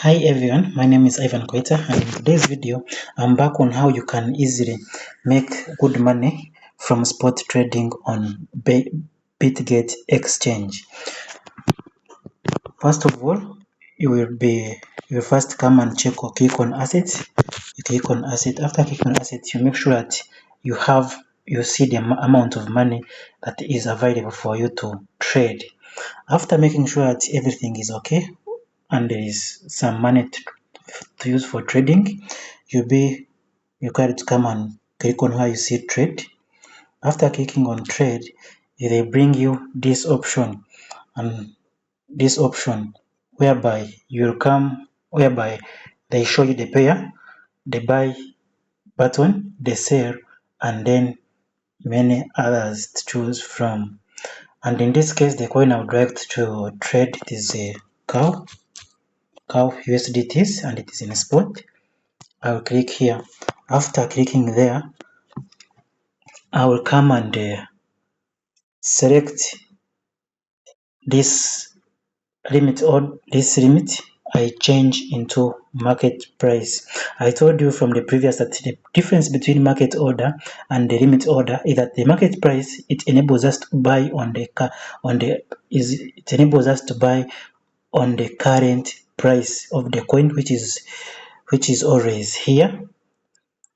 Hi everyone, my name is Ivan Koita, and in today's video I'm back on how you can easily make good money from spot trading on BITGET Exchange. First of all, you will first come and check or click on assets. You click on asset. After clicking on assets, you make sure that you see the amount of money that is available for you to trade. After making sure that everything is okay and there is some money to use for trading, you'll be required to come and click on where you see trade. After clicking on trade, they bring you this option, and this option whereby they show you the pair, the buy button, the sell, and then many others to choose from. And in this case, the coin I would like to trade is a cow USDTs, and it is in spot. I will click here. After clicking there, I will come and select this limit, or this limit I change into market price. I told you from the previous that the difference between market order and the limit order is that the market price, it enables us to buy on the current price of the coin, which is always here,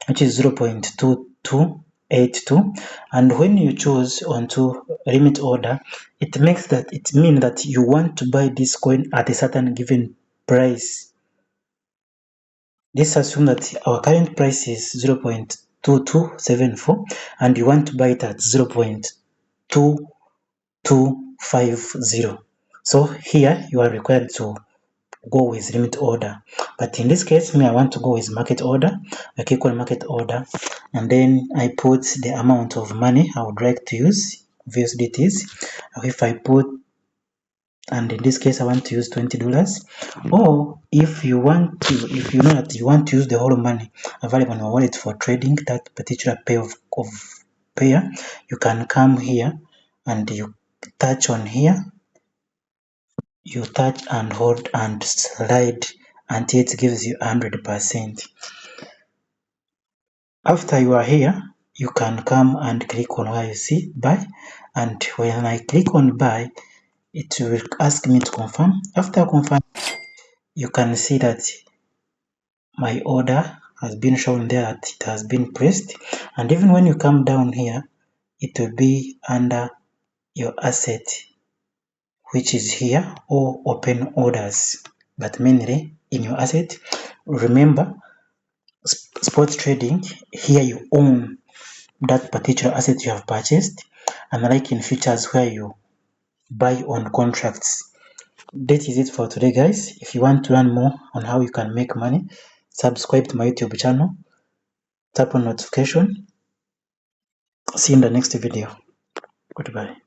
which is 0.2282. And when you choose onto limit order, it means that you want to buy this coin at a certain given price. This assumes that our current price is 0.2274 and you want to buy it at 0.2250. So here you are required to go with limit order, but in this case I want to go with market order. I click on market order, and then I put the amount of money I would like to use, USDTs. If I put, and in this case I want to use $20, or if you know that you want to use the whole money available in your wallet for trading that particular pair of pair, you can come here and you touch on here. You touch and hold and slide until it gives you 100%. After you are here, you can come and click on where you see buy, and when I click on buy, it will ask me to confirm. After confirm, you can see that my order has been shown there, that it has been pressed, and even when you come down here, it will be under your asset, which is here, or open orders, but mainly in your asset. Remember, spot trading, here you own that particular asset you have purchased, unlike in futures where you buy on contracts. That is it for today, guys. If you want to learn more on how you can make money, subscribe to my YouTube channel, tap on notification. See you in the next video. Goodbye.